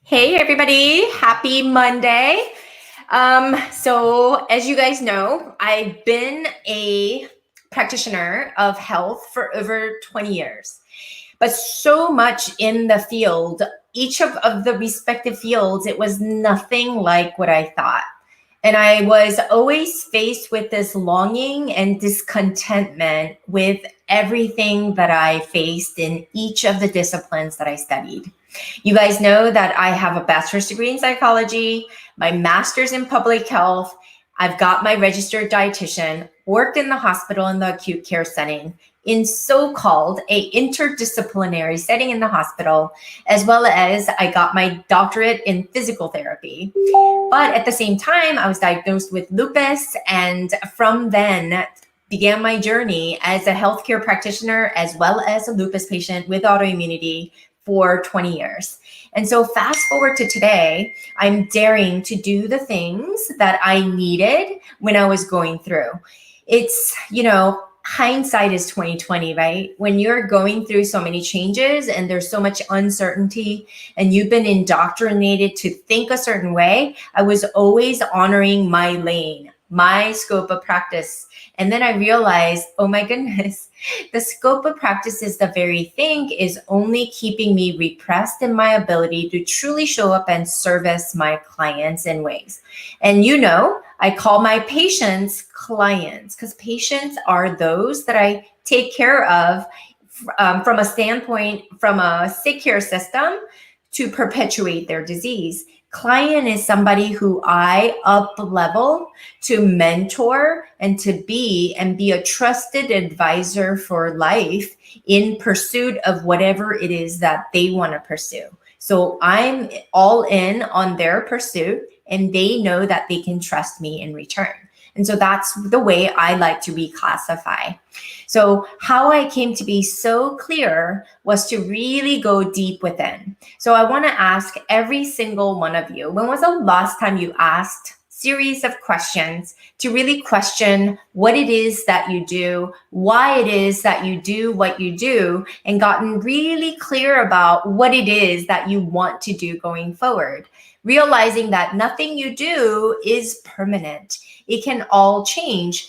Hey everybody, happy Monday. So as you guys know, I've been a practitioner of health for over 20 years, but so much in the field, each of the respective fields, it was nothing like what I thought. And I was always faced with this longing and discontentment with everything that I faced in each of the disciplines that I studied. You guys know that I have a bachelor's degree in psychology, my master's in public health. I've got my registered dietitian, worked in the hospital in the acute care setting, in so-called a interdisciplinary setting in the hospital, as well as I got my doctorate in physical therapy. But at the same time, I was diagnosed with lupus, and from then began my journey as a healthcare practitioner as well as a lupus patient with autoimmunity for 20 years. And so fast forward to today, I'm daring to do the things that I needed when I was going through. It's, hindsight is 2020, right? When you're going through so many changes and there's so much uncertainty and you've been indoctrinated to think a certain way, I was always honoring my lane, my scope of practice. And then I realized, oh my goodness, the scope of practice is the very thing is only keeping me repressed in my ability to truly show up and service my clients in ways. And I call my patients clients because patients are those that I take care of from a standpoint, from a sick care system to perpetuate their disease. Client is somebody who I up level to mentor and to be a trusted advisor for life in pursuit of whatever it is that they want to pursue. So I'm all in on their pursuit and they know that they can trust me in return. And so that's the way I like to reclassify. So how I came to be so clear was to really go deep within. So I want to ask every single one of you, when was the last time you asked series of questions to really question what it is that you do, why it is that you do what you do, and gotten really clear about what it is that you want to do going forward? Realizing that nothing you do is permanent. It can all change.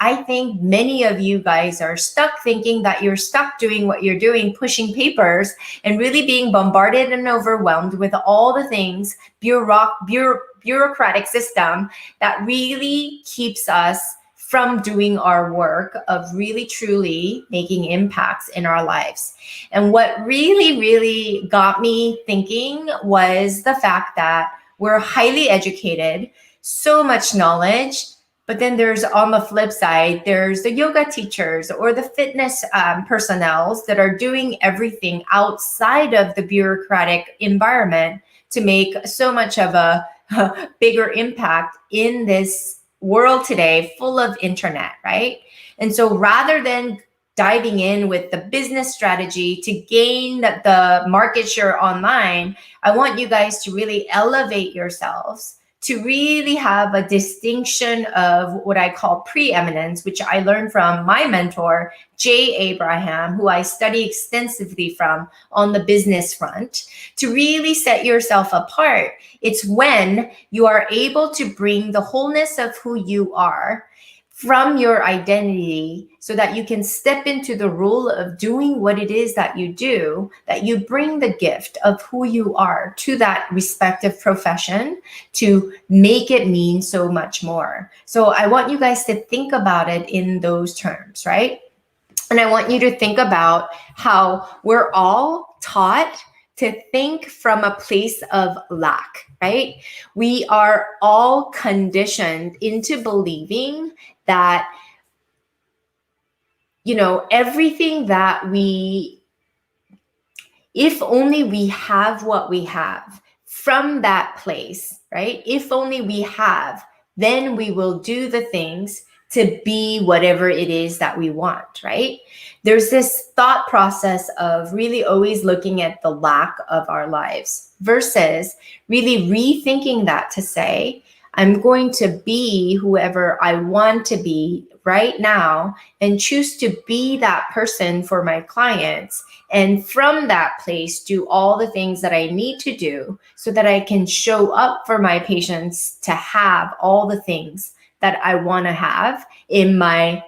I think many of you guys are stuck thinking that you're stuck doing what you're doing, pushing papers, and really being bombarded and overwhelmed with all the things, bureaucratic system that really keeps us from doing our work of really truly making impacts in our lives. And what really, really got me thinking was the fact that we're highly educated, so much knowledge, but then there's, on the flip side, there's the yoga teachers or the fitness personnel that are doing everything outside of the bureaucratic environment to make so much of a bigger impact in this world today full of internet, right? And so rather than diving in with the business strategy to gain the market share online, I want you guys to really elevate yourselves to really have a distinction of what I call preeminence, which I learned from my mentor, Jay Abraham, who I study extensively from on the business front, to really set yourself apart. It's when you are able to bring the wholeness of who you are from your identity so that you can step into the role of doing what it is that you do, that you bring the gift of who you are to that respective profession to make it mean so much more. So I want you guys to think about it in those terms, right? And I want you to think about how we're all taught to think from a place of lack, right? We are all conditioned into believing that, everything that if only we have what we have from that place, right? If only we have, then we will do the things to be whatever it is that we want, right? There's this thought process of really always looking at the lack of our lives versus really rethinking that to say, I'm going to be whoever I want to be right now and choose to be that person for my clients. And from that place, do all the things that I need to do so that I can show up for my patients to have all the things that I want to have in my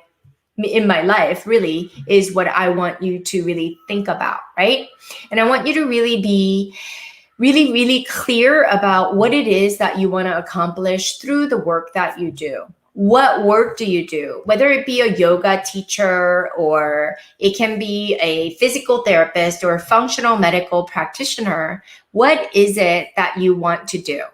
life, really is what I want you to really think about, right? And I want you to really be really, really clear about what it is that you want to accomplish through the work that you do. What work do you do? Whether it be a yoga teacher, or it can be a physical therapist or a functional medical practitioner, what is it that you want to do,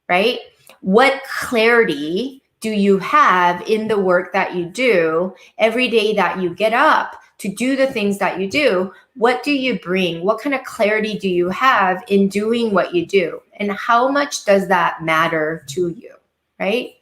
right? What clarity do you have in the work that you do every day that you get up to do the things that you do? What do you bring? What kind of clarity do you have in doing what you do? And how much does that matter to you, right?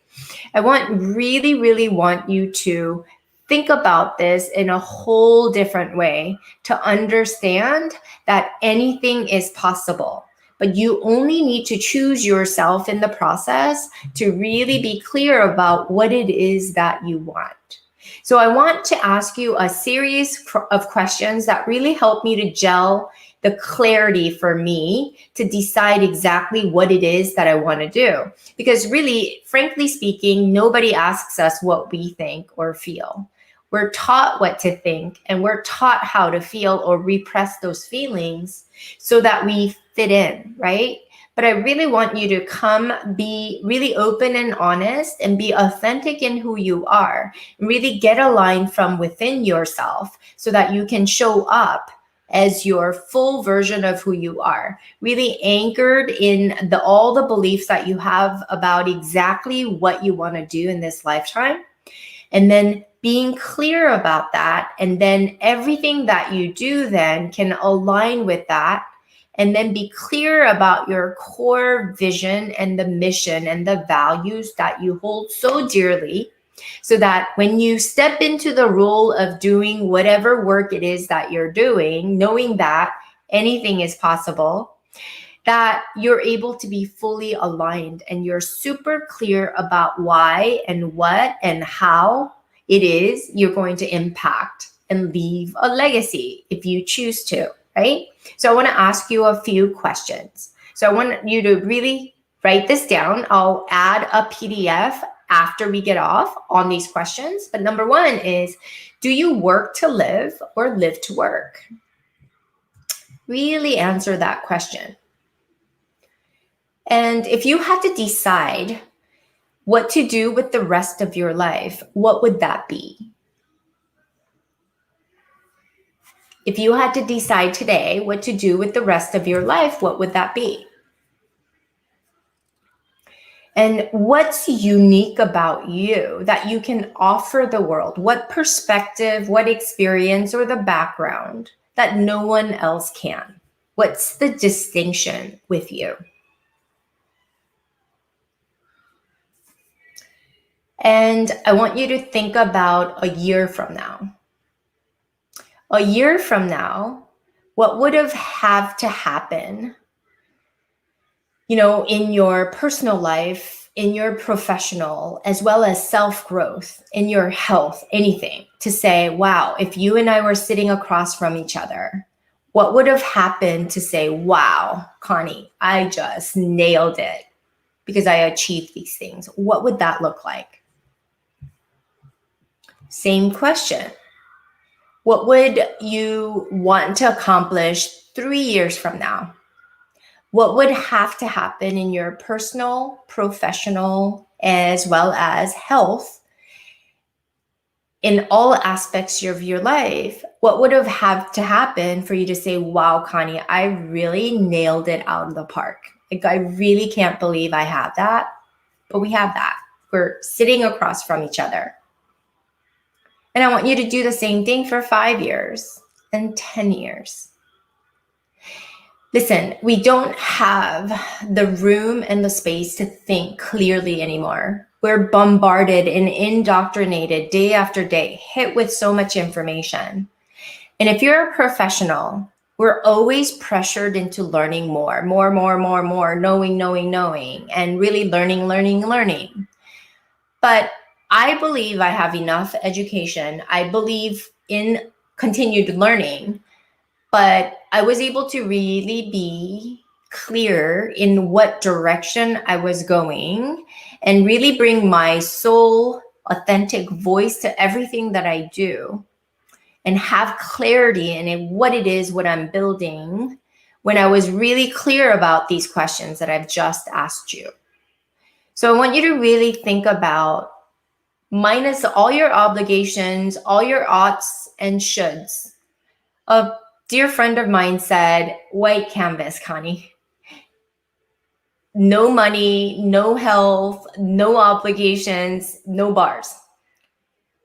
I really want you to think about this in a whole different way, to understand that anything is possible. But you only need to choose yourself in the process to really be clear about what it is that you want. So I want to ask you a series of questions that really help me to gel the clarity for me to decide exactly what it is that I want to do. Because really, frankly speaking, nobody asks us what we think or feel. We're taught what to think, and we're taught how to feel or repress those feelings so that we fit in, right? But I really want you to come be really open and honest and be authentic in who you are. Really get aligned from within yourself so that you can show up as your full version of who you are, really anchored in all the beliefs that you have about exactly what you want to do in this lifetime. And then being clear about that. And then everything that you do then can align with that. And then be clear about your core vision and the mission and the values that you hold so dearly, so that when you step into the role of doing whatever work it is that you're doing, knowing that anything is possible, that you're able to be fully aligned and you're super clear about why and what and how it is you're going to impact and leave a legacy if you choose to, right? So I want to ask you a few questions. So I want you to really write this down. I'll add a PDF after we get off on these questions. But number one is, do you work to live or live to work? Really answer that question. And if you had to decide what to do with the rest of your life, what would that be? If you had to decide today what to do with the rest of your life, what would that be? And what's unique about you that you can offer the world? What perspective, what experience, or the background that no one else can? What's the distinction with you? And I want you to think about a year from now. A year from now, what would have to happen, in your personal life, in your professional, as well as self-growth, in your health, anything, to say, wow, if you and I were sitting across from each other, what would have happened to say, wow, Connie, I just nailed it because I achieved these things? What would that look like? Same question. What would you want to accomplish 3 years from now? What would have to happen in your personal, professional, as well as health, in all aspects of your life? What would have had to happen for you to say, wow, Connie, I really nailed it out of the park. Like, I really can't believe I have that, but we have that. We're sitting across from each other. And I want you to do the same thing for 5 years and 10 years. Listen, we don't have the room and the space to think clearly anymore. We're bombarded and indoctrinated day after day, hit with so much information. And if you're a professional, we're always pressured into learning more, knowing, and really learning. But I believe I have enough education. I believe in continued learning, but I was able to really be clear in what direction I was going and really bring my soul, authentic voice to everything that I do and have clarity in what it is, what I'm building, when I was really clear about these questions that I've just asked you. So I want you to really think about, minus all your obligations, all your oughts and shoulds. A dear friend of mine said, white canvas, Connie. No money, no health, no obligations, no bars.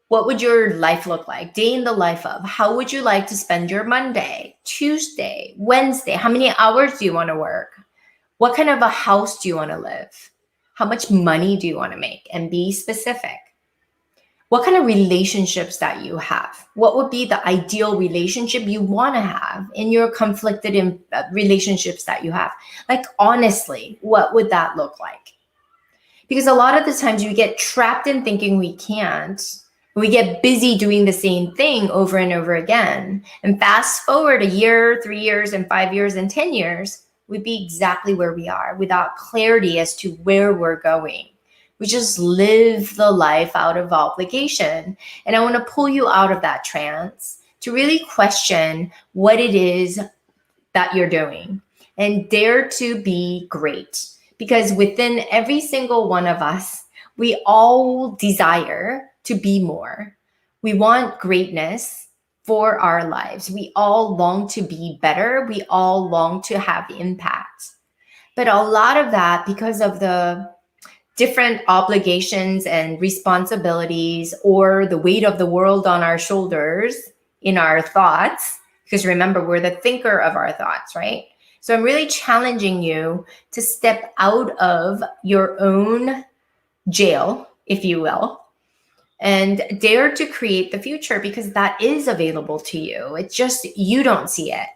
What would your life look like? Day in the life of. How would you like to spend your Monday, Tuesday, Wednesday? How many hours do you want to work? What kind of a house do you want to live? How much money do you want to make? And be specific. What kind of relationships that you have? What would be the ideal relationship you want to have in your conflicted relationships that you have? Like, honestly, what would that look like? Because a lot of the times we get trapped in thinking we can't. We get busy doing the same thing over and over again. And fast forward a year, 3 years, and 5 years, and 10 years, we'd be exactly where we are without clarity as to where we're going. We just live the life out of obligation. And I want to pull you out of that trance to really question what it is that you're doing and dare to be great. Because within every single one of us, we all desire to be more. We want greatness for our lives. We all long to be better. We all long to have impact. But a lot of that, because of the different obligations and responsibilities or the weight of the world on our shoulders in our thoughts, because remember, we're the thinker of our thoughts, right? So I'm really challenging you to step out of your own jail, if you will, and dare to create the future, because that is available to you. It's just you don't see it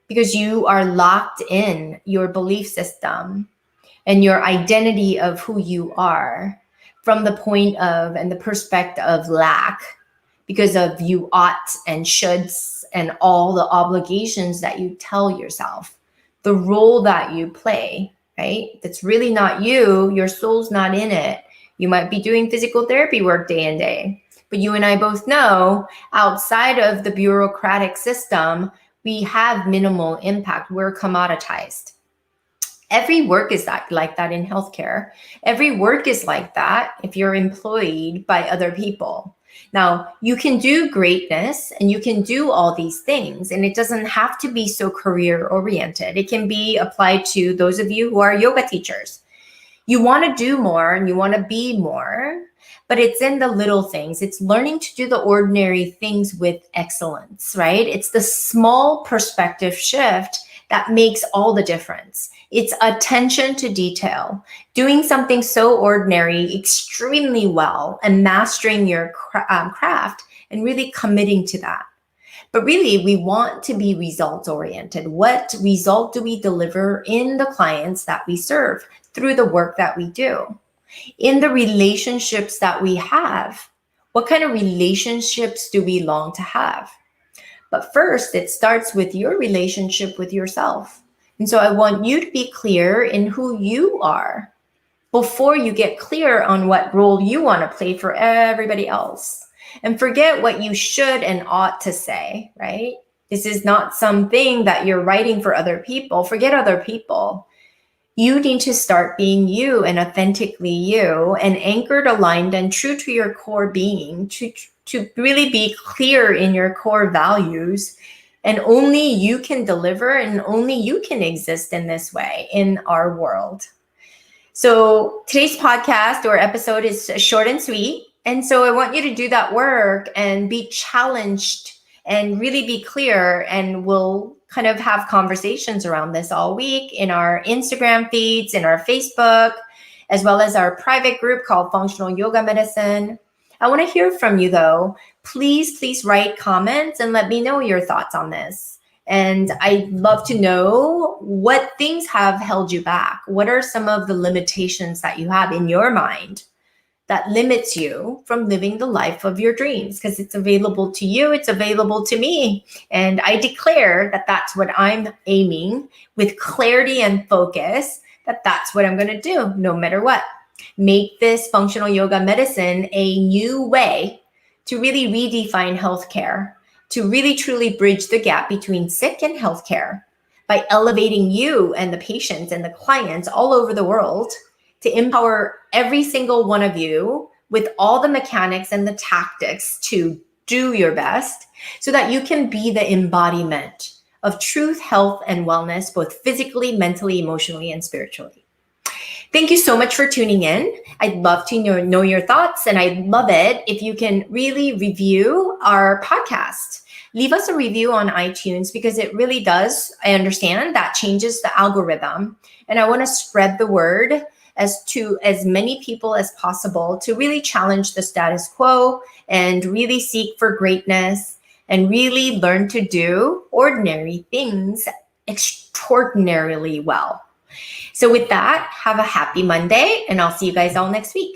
because you are locked in your belief system and your identity of who you are from the point of and the perspective of lack, because of you ought and shoulds and all the obligations that you tell yourself, the role that you play, right? That's really not you. Your soul's not in it. You might be doing physical therapy work day and day, but you and I both know outside of the bureaucratic system, we have minimal impact. We're commoditized. Every work is like that in healthcare. Every work is like that if you're employed by other people. Now, you can do greatness and you can do all these things, and it doesn't have to be so career oriented. It can be applied to those of you who are yoga teachers. You want to do more and you want to be more, but it's in the little things. It's learning to do the ordinary things with excellence, right? It's the small perspective shift that makes all the difference. It's attention to detail, doing something so ordinary extremely well and mastering your craft and really committing to that. But really, we want to be results oriented. What result do we deliver in the clients that we serve through the work that we do? In the relationships that we have, what kind of relationships do we long to have? But first, it starts with your relationship with yourself. And so I want you to be clear in who you are before you get clear on what role you want to play for everybody else. And forget what you should and ought to say, right? This is not something that you're writing for other people. Forget other people. You need to start being you and authentically you and anchored, aligned, and true to your core being, to really be clear in your core values. And only you can deliver and only you can exist in this way in our world. So today's podcast or episode is short and sweet. And so I want you to do that work and be challenged and really be clear. And we'll kind of have conversations around this all week in our Instagram feeds, in our Facebook, as well as our private group called Functional Yoga Medicine. I want to hear from you though. Please write comments and let me know your thoughts on this. And I'd love to know what things have held you back. What are some of the limitations that you have in your mind that limits you from living the life of your dreams, because it's available to you, it's available to me. And I declare that that's what I'm aiming with clarity and focus, that's what I'm going to do no matter what. Make this functional yoga medicine a new way to really redefine healthcare, to really truly bridge the gap between sick and healthcare by elevating you and the patients and the clients all over the world, to empower every single one of you with all the mechanics and the tactics to do your best, so that you can be the embodiment of truth, health, and wellness, both physically, mentally, emotionally, and spiritually. Thank you so much for tuning in. I'd love to know your thoughts, and I'd love it if you can really review our podcast. Leave us a review on iTunes, because it really does, I understand, that changes the algorithm. And I want to spread the word to as many people as possible, to really challenge the status quo and really seek for greatness and really learn to do ordinary things extraordinarily well. So with that, have a happy Monday, and I'll see you guys all next week.